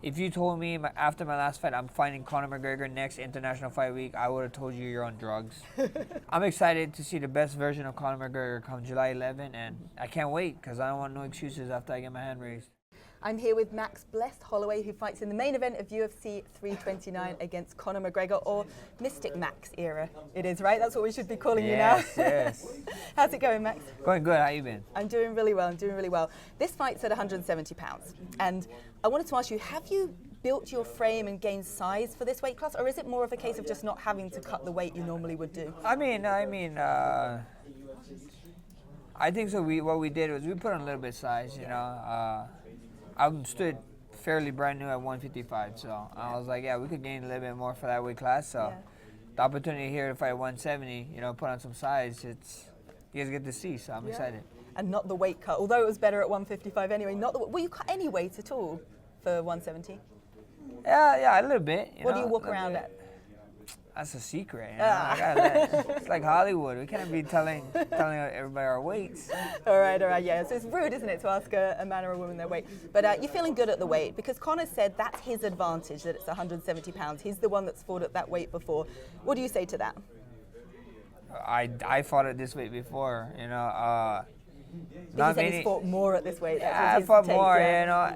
If you told me after my last fight I'm fighting Conor McGregor next International Fight Week, I would have told you you're on drugs. I'm excited to see the best version of Conor McGregor come July 11, and I can't wait because I don't want no excuses after I get my hand raised. I'm here with Max Blessed Holloway, who fights in the main event of UFC 329 against Conor McGregor, or Mystic Max era. It is, right? That's what we should be calling you now. Yes. How's it going, Max? Going good. How you been? I'm doing really well. This fight's at 170 pounds. And I wanted to ask you, have you built your frame and gained size for this weight class, or is it more of a case of just not having to cut the weight you normally would do? I think so. What we did was we put on a little bit of size, you know. I stood fairly brand new at 155, so I was like, yeah, we could gain a little bit more for that weight class. So the opportunity here to fight 170, you know, put on some size, you guys get to see. So I'm excited. And not the weight cut, although it was better at 155 anyway. Will you cut any weight at all for 170? Yeah, a little bit. What do you walk around at? That's a secret. You know? It's like Hollywood. We can't be telling everybody our weights. All right. Yeah, so it's rude, isn't it, to ask a man or a woman their weight? But you're feeling good at the weight because Conor said that's his advantage, that it's 170 pounds. He's the one that's fought at that weight before. What do you say to that? I fought at this weight before, you know. He said he's fought more at this weight. Yeah, I fought more, you know,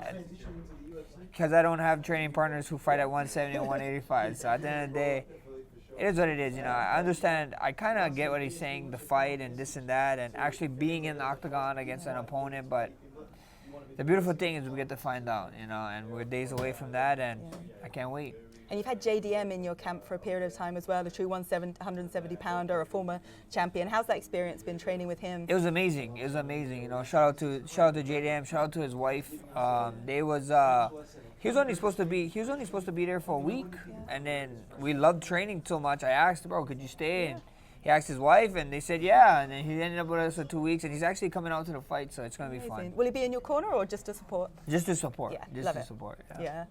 because I don't have training partners who fight at 170 and 185. So at the end of the day, it is what it is, you know. I understand. I kind of get what he's saying, the fight and this and that, and actually being in the octagon against an opponent. But the beautiful thing is we get to find out, you know, and we're days away from that, and I can't wait. And you've had JDM in your camp for a period of time as well, a true 170-pounder, a former champion. How's that experience been training with him? It was amazing. You know, shout out to JDM. Shout out to his wife. He was only supposed to be there for a week, and then we loved training so much. I asked, bro, could you stay? And he asked his wife, and they said yeah. And then he ended up with us for 2 weeks, and he's actually coming out to the fight, so it's gonna be fun. Will he be in your corner or just to support? Just to support. Yeah, just to support. Yeah.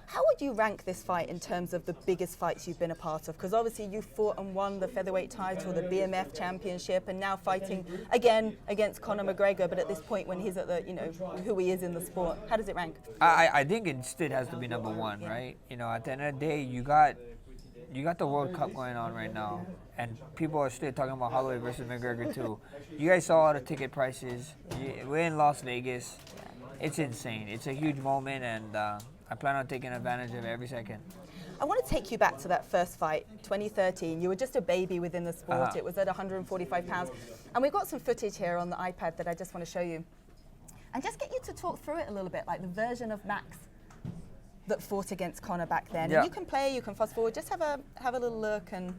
How would you rank this fight in terms of the biggest fights you've been a part of? Because obviously you fought and won the featherweight title, the BMF championship, and now fighting again against Conor McGregor. But at this point, when he's at the, you know, who he is in the sport, how does it rank? I think it still has to be number one, right? You know, at the end of the day, you got the World Cup going on right now, and people are still talking about Holloway versus McGregor too. You guys saw all the ticket prices. We're in Las Vegas. It's insane. It's a huge moment, and I plan on taking advantage of it every second. I want to take you back to that first fight, 2013. You were just a baby within the sport. It was at 145 pounds. And we've got some footage here on the iPad that I just want to show you. And just get you to talk through it a little bit, like the version of Max that fought against Conor back then. Yeah. And you can play, you can fast forward, just have a little look and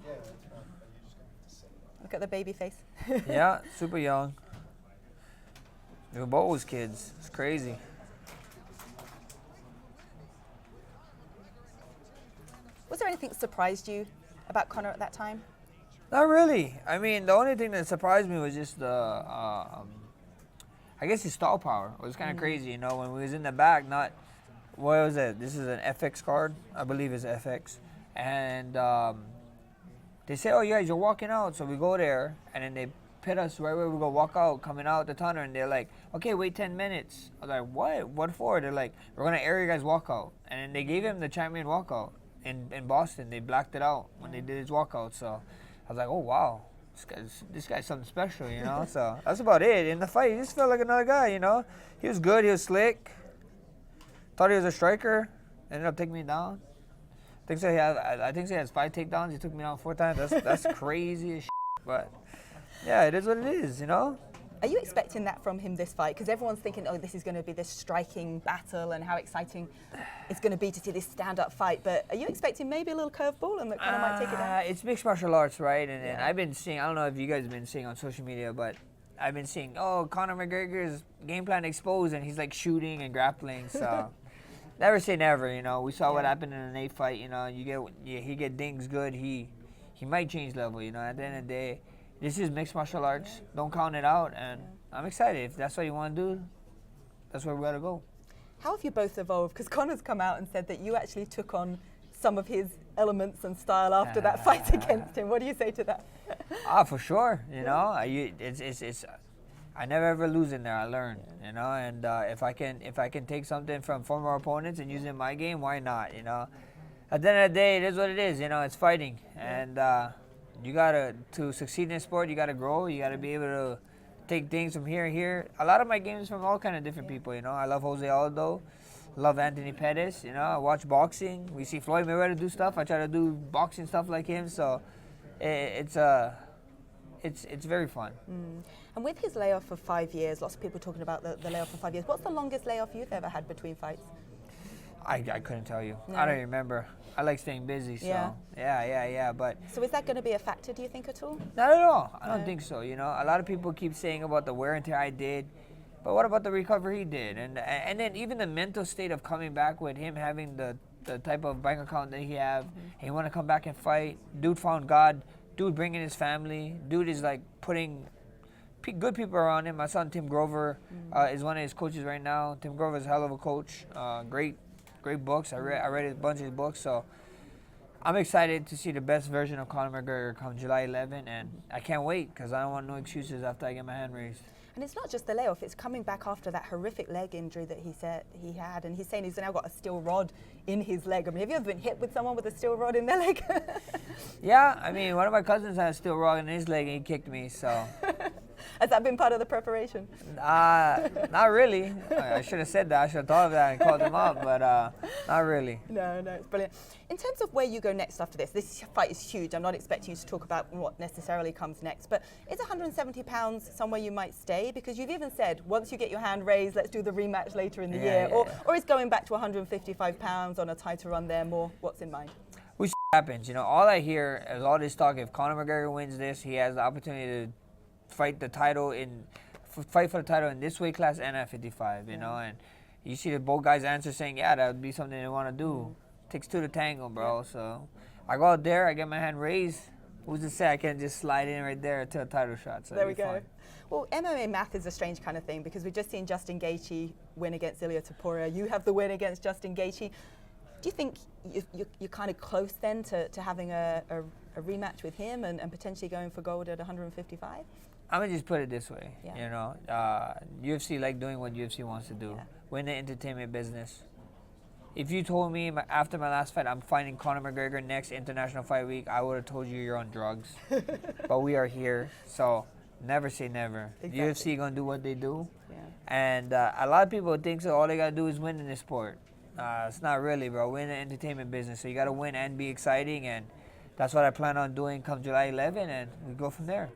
look at the baby face. Yeah, super young. We were both kids. It's crazy. Was there anything that surprised you about Conor at that time? Not really. I mean, the only thing that surprised me was just I guess his stall power. It was kind of crazy, you know, when we was in the back, what was it? This is an FX card. I believe it's FX. And they say, oh, yeah, you're walking out. So we go there, and then they pit us right where we go walk out, coming out the tunnel, and they're like, okay, wait 10 minutes. I was like, what? What for? They're like, we're going to air your guys' walkout. And then they gave him the champion walkout. In Boston, they blacked it out when they did his walkout. So I was like, oh wow, this guy's something special, you know. So that's about it. In the fight, he just felt like another guy, you know. He was good. He was slick. Thought he was a striker. Ended up taking me down. I think he has 5 takedowns. He took me down 4 times. That's crazy as shit. But yeah, it is what it is, you know. Are you expecting that from him this fight? Because everyone's thinking, oh, this is going to be this striking battle and how exciting it's going to be to see this stand-up fight. But are you expecting maybe a little curveball and that Conor might take it down? It's mixed martial arts, right? And I've been seeing, I don't know if you guys have been seeing on social media, but I've been seeing, oh, Conor McGregor's game plan exposed and he's like shooting and grappling. So never say never, you know. We saw what happened in the Nate fight, you know. He get dings good. He might change level, you know. At the end of the day, this is mixed martial arts. Don't count it out, and I'm excited. If that's what you want to do, that's where we got to go. How have you both evolved? Because Conor's come out and said that you actually took on some of his elements and style after that fight against him. What do you say to that? For sure. You know, I never ever lose in there. I learn, you know, and if I can take something from former opponents and use it in my game, why not, you know? At the end of the day, it is what it is, you know. It's fighting, and you gotta to succeed in sport. You gotta grow. You gotta be able to take things from here and here. A lot of my games from all kind of different people, you know. I love Jose Aldo, love Anthony Pettis, you know. I watch boxing. We see Floyd Mayweather do stuff. I try to do boxing stuff like him. So it's very fun. And with his layoff for 5 years, lots of people talking about the layoff for 5 years. What's the longest layoff you've ever had between fights? I couldn't tell you. No. I don't remember. I like staying busy, so yeah. But So is that going to be a factor, do you think, at all? not at all. I don't think so. You know, a lot of people keep saying about the wear and tear I did, but what about the recovery he did? And then even the mental state of coming back with him having the type of bank account that he have, and he want to come back and fight. Dude found God. Dude bringing his family. Dude is like putting good people around him. My son Tim Grover is one of his coaches right now. Tim Grover is a hell of a coach. Great books. I read a bunch of his books, so I'm excited to see the best version of Conor McGregor come July 11, and I can't wait because I don't want no excuses after I get my hand raised. And it's not just the layoff, it's coming back after that horrific leg injury that he said he had, and he's saying he's now got a steel rod in his leg. I mean, have you ever been hit with someone with a steel rod in their leg? Yeah, I mean, one of my cousins had a steel rod in his leg and he kicked me, so. Has that been part of the preparation? Not really. I should have said that. I should have thought of that and called him up, but not really. No, it's brilliant. In terms of where you go next after this fight is huge. I'm not expecting you to talk about what necessarily comes next, but is 170 pounds somewhere you might stay? Because you've even said, once you get your hand raised, let's do the rematch later in the year. Or is going back to 155 pounds on a tighter run there more what's in mind? Which happens, you know, all I hear is all this talk. If Conor McGregor wins this, he has the opportunity to fight for the title in this weight class and at 55, you know, and you see the both guys answer saying, yeah, that would be something they want to do. Takes two to tango, bro. So I go out there, I get my hand raised. Who's to say I can't just slide in right there to a title shot? So there we go. Fun. Well, MMA math is a strange kind of thing because we've just seen Justin Gaethje win against Ilia Topuria. You have the win against Justin Gaethje. Do you think you're kind of close then to having a rematch with him and potentially going for gold at 155? I'm going to just put it this way, you know, UFC like doing what UFC wants to do, win the entertainment business. If you told me after my last fight I'm fighting Conor McGregor next International Fight Week, I would have told you you're on drugs. But we are here, so never say never. Exactly. UFC going to do what they do. Yeah. And a lot of people think so all they got to do is win in this sport. It's not really, bro. We're in the entertainment business, so you got to win and be exciting, and that's what I plan on doing come July 11, and we go from there.